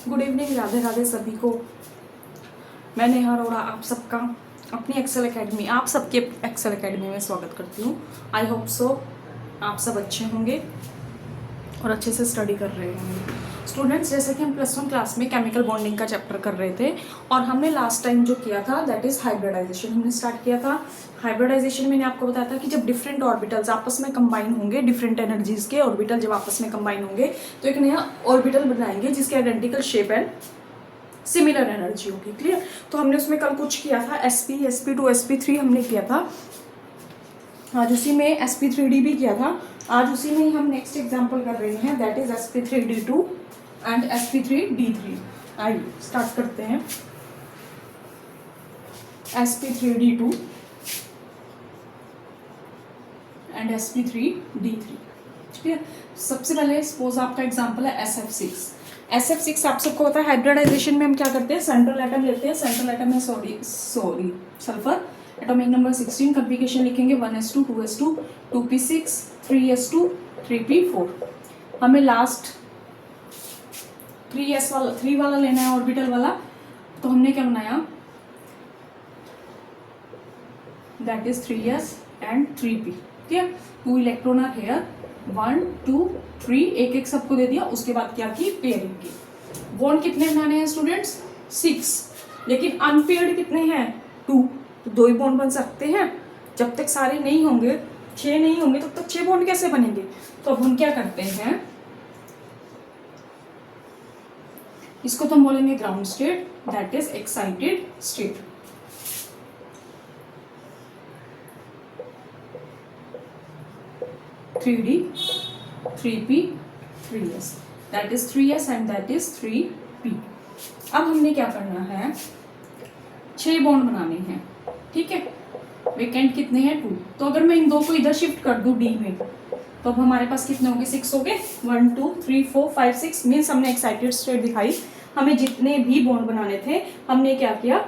Good evening, Radhe Radhe सभी को। मैं नेहा अरोड़ा आप सबका अपनी एक्सेल एकेडमी, आप सबके एक्सेल एकेडमी में स्वागत करती हूँ। आई होप सो आप सब अच्छे होंगे और अच्छे से स्टडी कर रहे होंगे। स्टूडेंट्स, जैसे कि हम +1 क्लास में केमिकल बॉन्डिंग का चैप्टर कर रहे थे और हमने लास्ट टाइम जो किया था दैट इज़ हाइब्रिडाइजेशन हमने स्टार्ट किया था। हाइब्रिडाइजेशन मैंने आपको बताया था कि जब डिफरेंट ऑर्बिटल्स आपस में कंबाइन होंगे, डिफरेंट एनर्जीज के ऑर्बिटल जब आपस में कंबाइन होंगे तो एक नया ऑर्बिटल बनाएंगे जिसके identical shape and similar energy होगी। क्लियर? तो हमने उसमें कल कुछ किया था, sp, sp2, sp3 हमने किया था। आज उसी में sp3d भी किया था। आज उसी में ही हम नेक्स्ट एग्जांपल कर रहे हैं that is sp3d2 and sp3d3। आइए स्टार्ट करते हैं। sp3d2 and sp3d3। ठीक है, सबसे पहले सपोज आपका एग्जांपल है SF6। SF6 आप सबको पता है हाइब्रिडाइजेशन में हम क्या करते हैं, सेंट्रल एटम लेते हैं। सेंट्रल एटम है sorry sulphur, atomic number 16, configuration लिखेंगे 1s2 2s2 2p6 3s2 3p4। हमें लास्ट 3 वाला लेना है ऑर्बिटल वाला, तो हमने क्या बनाया that is 3s and 3p। ठीक है, 2 इलेक्ट्रॉन आर हेयर, 1 2 3 एक एक सबको दे दिया। उसके बाद क्या की पेयरिंग की। बॉन्ड कितने बनाने हैं स्टूडेंट्स 6, लेकिन अनपेयर्ड कितने हैं 2, तो 2 ही बॉन्ड बन सकते हैं। जब तक सारे नहीं होंगे 6 नहीं होंगे तब तक 6 बॉन्ड कैसे बनेंगे। तो अब हम क्या करते हैं, इसको तो हम बोलेंगे ground state that is excited state. Three 3p 3s that is 3s and that is 3p। अब हमने क्या करना है, 6 बॉन्ड बनाने हैं। ठीक है, वेकेंट कितने हैं 2, तो अगर मैं इन 2 को इधर शिफ्ट कर दूं d में तो अब हमारे पास कितने होंगे 6 हो गए। 1 2 3 4 5 6 मीन्स हमने एक्साइटेड स्टेट दिखाई। हमें जितने भी बॉन्ड बनाने थे हमने क्या किया,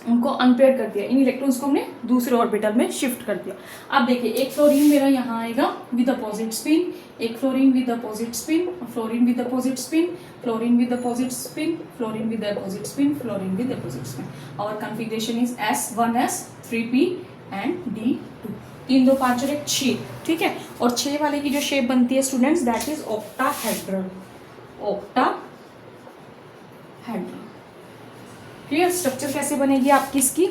उनको अनपेयर कर दिया। इन इलेक्ट्रॉन्स को हमने दूसरे ऑर्बिटल में शिफ्ट कर दिया। अब देखिए, एक फ्लोरीन मेरा यहाँ आएगा विद अपोजिट स्पिन, एक fluorine with opposite spin, fluorine with opposite spin, fluorine with opposite spin, fluorine with opposite spin, fluorine with opposite spin. Our configuration is S1s 3p and D2। 3 2 5 और 1 6। ठीक है, और 6 वाले की जो शेप बनती है students that is octahedral. Octahedral. Clear? Structure कैसे बनेगी आपकी इसकी,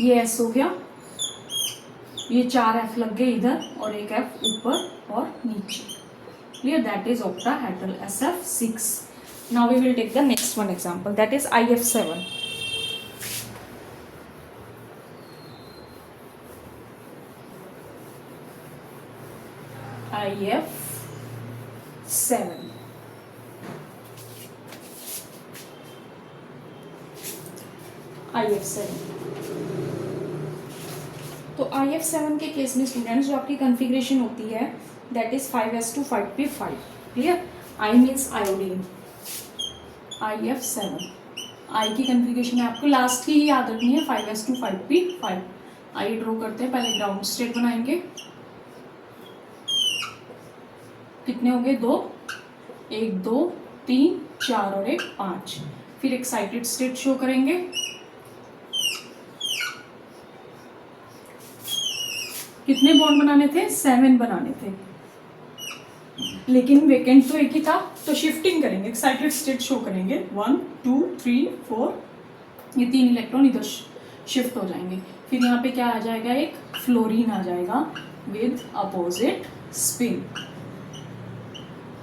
ये S हो गया, ये 4 F लग गए इधर और एक F ऊपर और नीचे। Clear? That is octahedral SF6। Now we will take the next one example that is IF7। IF7 IF7। तो IF7 के केस में स्टूडेंट्स जो आपकी कॉन्फ़िगरेशन होती है that is 5s2 5p5। Clear? I means iodine. IF7 I की configuration है, आपको लास्ट की ही याद रखनी है 5s2 5p5। आइए ड्रॉ करते हैं, पहले ग्राउंड स्टेट बनाएंगे। कितने हो गए 2, 1 2 3 4 और 1 5। फिर एक्साइटेड स्टेट शो करेंगे। कितने बॉन्ड बनाने थे 7 बनाने थे, लेकिन वेकेंट तो एक ही था, तो शिफ्टिंग करेंगे, एक्साइटेड स्टेट शो करेंगे। 1 2 3 4, ये 3 इलेक्ट्रॉन इधर शिफ्ट हो जाएंगे। फिर यहाँ पे क्या आ जाएगा, एक फ्लोरीन आ जाएगा with opposite spin.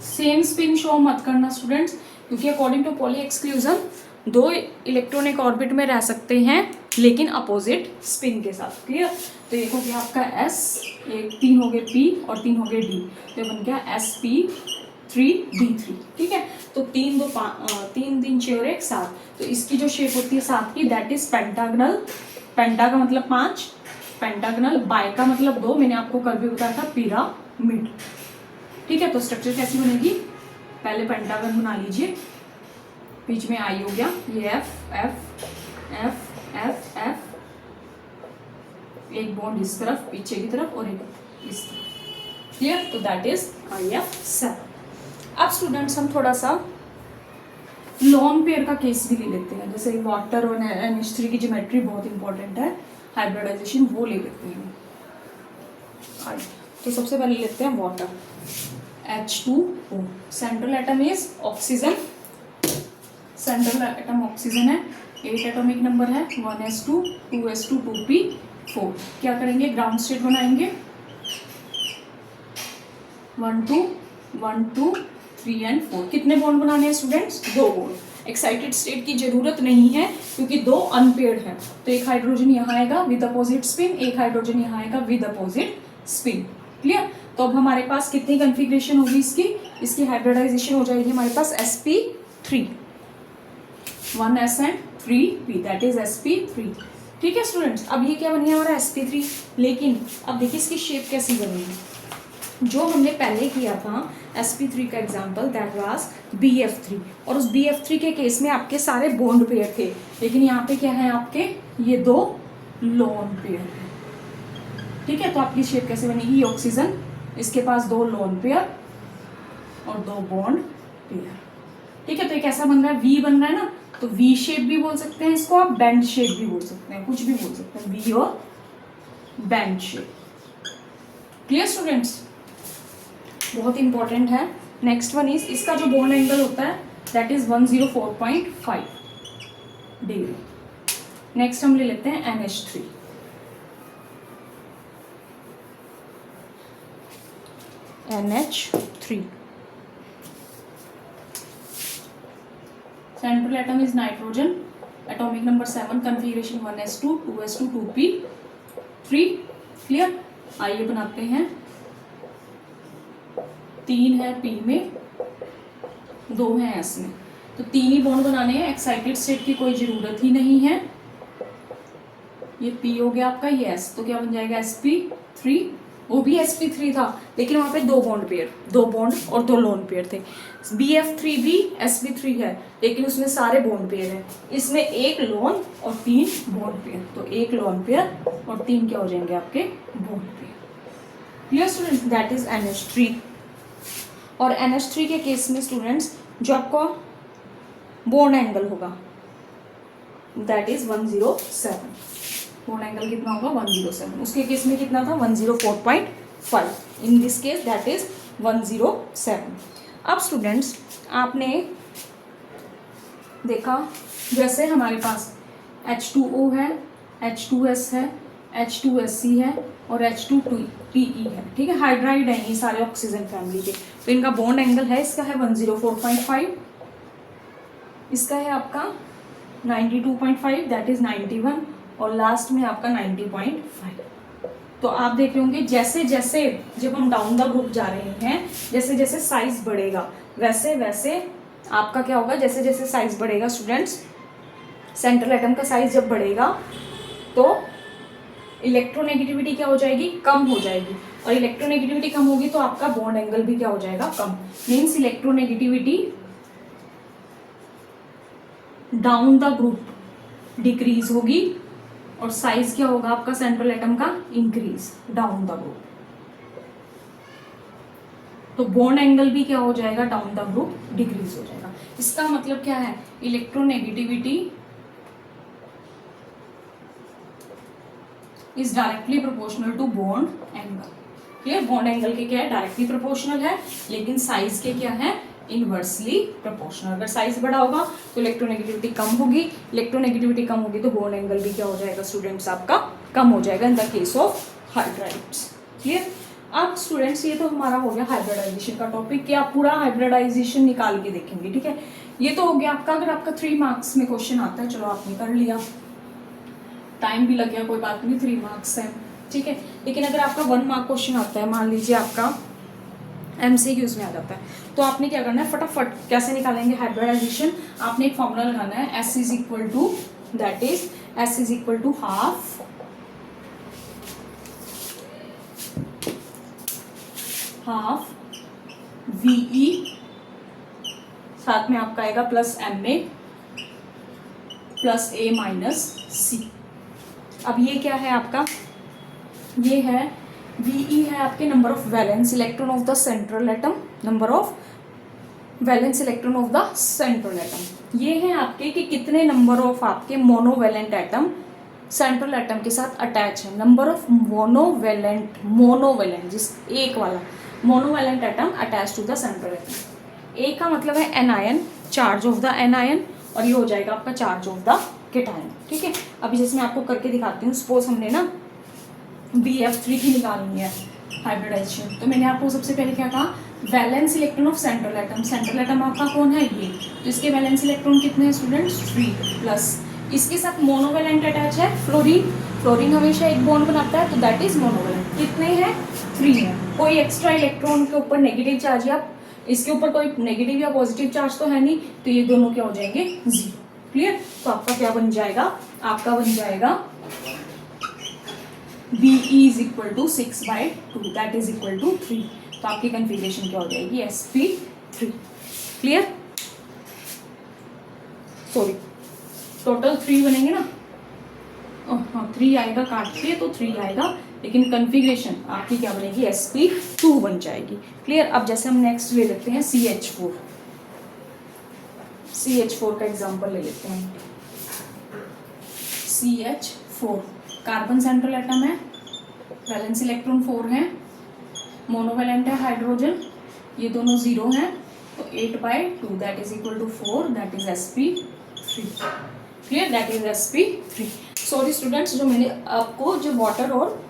Same spin show मत करना स्टूडेंट्स, क्योंकि according to Pauli exclusion 2 electron एक ऑर्बिट में रह सकते हैं लेकिन अपोजिट स्पिन के साथ। क्लियर? तो एक हो गया आपका S, एक 3 हो गए P और 3 हो गए D, तो बन गया sp3d3। ठीक है, तो 3 2 3 3 6 और 1 7। तो इसकी जो शेप होती है 7 की दैट इज पेंटागनल। पेंटा का मतलब 5, पेंटागनल, बाय का मतलब 2, मैंने आपको कल भी बताया था पिरामिड। ठीक है, तो स्ट्रक्चर कैसी बनेगी, पहले पेंटागन बना लीजिए, बीच में I हो गया, ये F F F F F, एक बॉन्ड इस तरफ पीछे की तरफ और एक इस तरफ। क्लियर? तो दैट इज IF7। अब स्टूडेंट्स हम थोड़ा सा लॉन पेयर का केस भी ले लेते हैं, जैसे वाटर और NH3 की ज्योमेट्री बहुत इंपॉर्टेंट है, हाइब्रिडाइजेशन वो ले लेते हैं। तो सबसे पहले लेते हैं water, H2O, central atom is oxygen, central atom oxygen है, 8 एटॉमिक नंबर है, 1s2 2s2 2p4। क्या करेंगे, ग्राउंड स्टेट बनाएंगे, 1 2 1 2 3 एंड 4। कितने बॉन्ड बनाने हैं स्टूडेंट्स? 2 बॉन्ड। एक्साइटेड स्टेट की जरूरत नहीं है क्योंकि 2 अनपेयर्ड है, तो एक हाइड्रोजन यहाँ आएगा विद अपोजिट स्पिन, एक हाइड्रोजन यहाँ आएगा विद अपोजिट स्पिन। क्लियर? तो अब हमारे पास कितनी कन्फिग्रेशन होगी इसकी हाइब्रिडाइजेशन हो जाएगी हमारे पास sp3, 1s and 3p, that is sp3। ठीक है स्टूडेंट्स, अब ये क्या बन गया हमारा sp3। लेकिन अब देखिए इसकी शेप कैसी बनेगी, जो हमने पहले किया था sp3 का एग्जाम्पल, दैट वाज bf3, और उस bf3 के केस में आपके सारे बॉन्ड पेयर थे, लेकिन यहाँ पे क्या है, आपके ये 2 लोन पेयर है। ठीक है, तो आपकी शेप कैसे बनेगी, ऑक्सीजन, इसके पास 2 लोन पेयर और 2 बॉन्ड पेयर। ठीक है, तो एक ऐसा बन रहा है, V बन रहा है ना, तो V शेप भी बोल सकते हैं इसको, आप बेंड शेप भी बोल सकते हैं, कुछ भी बोल सकते हैं, V और बेंड शेप। Clear students? बहुत इंपॉर्टेंट है। नेक्स्ट वन इज, इसका जो बॉन्ड एंगल होता है दैट इज 104.5 डिग्री। नेक्स्ट हम ले लेते हैं NH3, NH3, central atom is nitrogen, atomic number 7, configuration 1s2 2s2 2p3। Clear? आइए बनाते हैं, 3 है P में, 2 है S में, तो 3 ही बॉन्ड बनाने हैं, एक्साइटेड स्टेट की कोई जरूरत ही नहीं है। ये P हो गया आपका, ये S, तो क्या बन जाएगा sp3, वो भी sp3 था लेकिन वहां पे 2 बॉन्ड पेयर, 2 बॉन्ड और 2 लोन पेयर थे। bf3 भी sp3 है लेकिन उसमें सारे बॉन्ड पेयर हैं, इसमें 1 लोन और 3 बॉन्ड पेयर, तो 1 लोन पेयर और 3 क्या हो जाएंगे आपके bond pair. Clear student? That is NH3। और NH3 के केस में स्टूडेंट्स जो आपका बॉन्ड एंगल होगा दैट इज 107, बॉन्ड एंगल कितना होगा 107, उसके केस में कितना था 104.5, in this case that is 107। अब स्टूडेंट्स आपने देखा जैसे हमारे पास H2O है, H2S है, H2SC है और H2PE है। ठीक है, हाइड्राइड है ये सारे ऑक्सीजन फैमिली के, तो इनका बॉन्ड एंगल है, इसका है 104.5, इसका है आपका 92.5 दैट इज 91, और लास्ट में आपका 90.5। तो आप देख रहे होंगे जैसे जैसे जब हम डाउन द ग्रुप जा रहे हैं, जैसे जैसे साइज बढ़ेगा वैसे वैसे आपका क्या होगा, जैसे जैसे साइज बढ़ेगा स्टूडेंट्स, सेंट्रल एटम का साइज जब बढ़ेगा तो इलेक्ट्रोनेगेटिविटी क्या हो जाएगी, कम हो जाएगी, और इलेक्ट्रोनेगेटिविटी कम होगी तो आपका बॉन्ड एंगल भी क्या हो जाएगा, कम। Means electronegativity down the group decrease होगी और साइज क्या होगा आपका सेंट्रल एटम का, इंक्रीज डाउन द ग्रुप। तो बॉन्ड एंगल भी क्या हो जाएगा, डाउन द ग्रुप डिक्रीज हो जाएगा। इसका मतलब क्या है, electronegativity is directly proportional to bond angle. Clear? Bond angle के क्या है, डायरेक्टली प्रोपोर्शनल है, लेकिन साइज के क्या है, इनवर्सली प्रोपोर्शनल। अगर साइज बड़ा होगा तो इलेक्ट्रोनेगेटिविटी कम होगी, इलेक्ट्रोनेगेटिविटी कम होगी तो बॉन्ड एंगल भी क्या हो जाएगा स्टूडेंट्स आपका, कम हो जाएगा in the case of hydrides. Clear? अब स्टूडेंट्स ये तो हमारा हो गया हाइब्रिडाइजेशन का टॉपिक, कि आप पूरा हाइब्रिडाइजेशन निकाल के देखेंगे। ठीक है, ये तो हो गया आपका, अगर आपका 3 मार्क्स में क्वेश्चन आता है, चलो आपने कर लिया, टाइम भी लग गया, कोई बात नहीं, 3 मार्क्स है। ठीक है, लेकिन अगर आपका 1 मार्क क्वेश्चन आता है, मान लीजिए आपका MCQs में आ जाता है, तो आपने क्या करना है, फटाफट कैसे निकालेंगे हाइब्रिडाइजेशन, आपने एक फॉर्मूला लगाना है, S is equal to, that is S is equal to half VE, साथ में आपका आएगा plus MA plus A minus C। अब ये क्या है आपका, ये है VE BE है आपके number of valence electron of the central atom, number of valence electron of the central atom. ये है आपके कि कितने नंबर ऑफ आपके मोनोवैलेंट एटम सेंट्रल एटम के साथ अटैच है। नंबर ऑफ मोनोवैलेंट जिस एक वाला monovalent atom attach to the central atom. A का मतलब है anion, charge of the anion, और ये हो जाएगा आपका चार्ज ऑफ द केटायन। ठीक है, अभी जैसे मैं आपको करके दिखाती हूँ। सपोज हमने ना BF3 की निकालनी है हाइब्रिडाइजेशन, तो मैंने आपको सबसे पहले क्या कहा, valence electron of central atom. Central atom आपका कौन है, ये, तो इसके वैलेंस इलेक्ट्रॉन कितने हैं स्टूडेंट्स, 3 प्लस इसके साथ मोनोवैलेंट अटैच है फ्लोरीन। फ्लोरीन हमेशा एक बॉन्ड बनाता है, तो दैट इज मोनोवैलेंट। कितने हैं, 3 है। कोई एक्स्ट्रा इलेक्ट्रॉन के ऊपर नेगेटिव चार्ज या इसके ऊपर कोई नेगेटिव या पॉजिटिव चार्ज तो है नहीं, तो ये दोनों क्या हो जाएंगे, 0। क्लियर, तो आपका क्या बन जाएगा, आपका बन जाएगा BE is equal to 6/2 that is equal to 3। तो आपकी कन्फिग्रेशन क्या हो जाएगी, sp3। क्लियर, सॉरी टोटल 3 बनेंगे ना, हाँ 3 आएगा, काट के तो 3 आएगा, लेकिन कन्फिग्रेशन आपकी क्या बनेगी, sp2 बन जाएगी। क्लियर, अब जैसे हम नेक्स्ट ले लेते हैं CH4। CH4 का एग्जांपल ले लेते हैं। CH4 कार्बन सेंट्रल एटम है, वैलेंस इलेक्ट्रॉन 4 है, मोनोवैलेंट है हाइड्रोजन, ये दोनों 0 हैं, तो 8/2 that is equal to 4 that is sp3। Clear, that is sp3। Sorry students, जो मैंने आपको जो वाटर और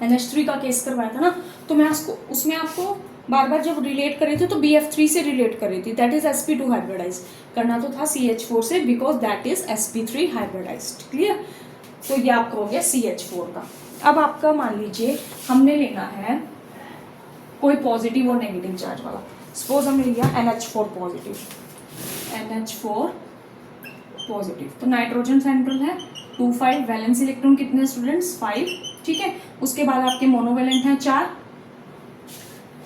NH3 का केस करवाया था ना, तो मैं उसमें आपको बार बार जब रिलेट कर रही थी तो BF3 से रिलेट कर रही थी, दैट इज sp2 हाइब्रिडाइज। करना तो था CH4 से, because that is sp3 hybridized. Clear, तो ये आपका हो गया CH4 का। अब आपका मान लीजिए हमने लेना है कोई पॉजिटिव और नेगेटिव चार्ज वाला। सपोज हमने लिया NH4 पॉजिटिव, NH4 पॉजिटिव, तो नाइट्रोजन सेंट्रल है 2,5, वैलेंस इलेक्ट्रॉन कितने स्टूडेंट्स, 5। ठीक है, उसके बाद आपके मोनोवैलेंट हैं 4,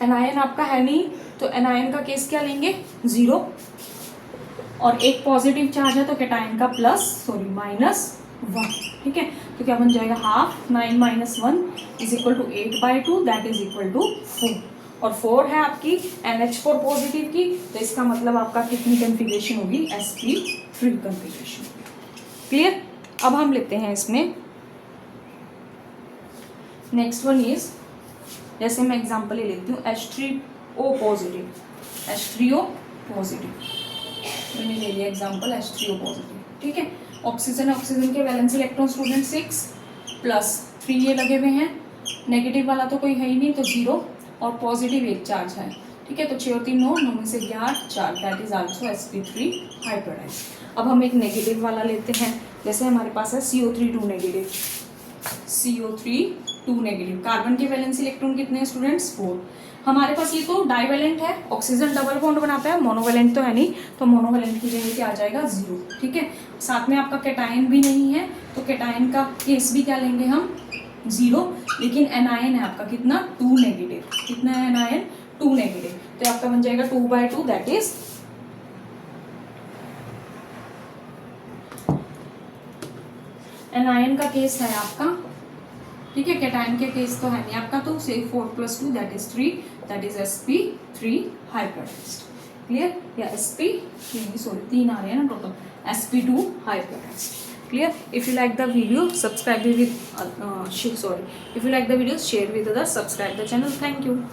एनायन आपका है नहीं, तो एनायन का केस क्या लेंगे, 0, और एक पॉजिटिव चार्ज है तो कैटायन का -1। ठीक है, तो क्या बन जाएगा, half 9 - 1 is equal to 8/2 that is equal to 4, और 4 है आपकी NH4 पॉजिटिव की, तो इसका मतलब आपका कितनी कन्फिग्रेशन होगी, sp3 कन्फिग्रेशन। क्लियर, अब हम लेते हैं इसमें नेक्स्ट वन इज, जैसे मैं एग्जांपल ले लेती हूँ H3O पॉजिटिव, H3O पॉजिटिव मैंने ले लिया एग्जांपल H3O पॉजिटिव। ठीक है, ऑक्सीजन के वैलेंस इलेक्ट्रॉन स्टूडेंट 6 प्लस 3 ये लगे हुए हैं, नेगेटिव वाला तो कोई है ही नहीं, तो 0, और पॉजिटिव एक चार्ज है। ठीक है, तो 6 और 3 9, 9 में से 11 4 that is also sp3 hybridise. अब हम एक नेगेटिव वाला लेते हैं, जैसे हमारे पास है CO3 2 negative, CO3 2 negative. Carbon के वैलेंस इलेक्ट्रॉन कितने हैं स्टूडेंट्स, 4। हमारे पास ये तो डाइवैलेंट है, ऑक्सीजन डबल बॉन्ड बनाता है, मोनोवैलेंट तो है नहीं, तो मोनोवैलेंट की जगह क्या आ जाएगा, 0। ठीक है, साथ में आपका कैटायन भी नहीं है, तो कैटायन का केस भी क्या लेंगे हम, 0, लेकिन एनायन है आपका कितना, 2 नेगेटिव। कितना है एनायन, 2 नेगेटिव, तो आपका बन जाएगा 2/2 दैट इज एनायन का केस है आपका। ठीक है, कैटायन के केस तो है नहीं आपका, तो से 4 + 2 that is 3 that is sp3 hybridized. Clear, या sp3 सॉरी 3 आ रहे हैं ना total, sp2 hybridized. Clear, if you like the video subscribe with if you like the videos share with others, subscribe the channel. Thank you.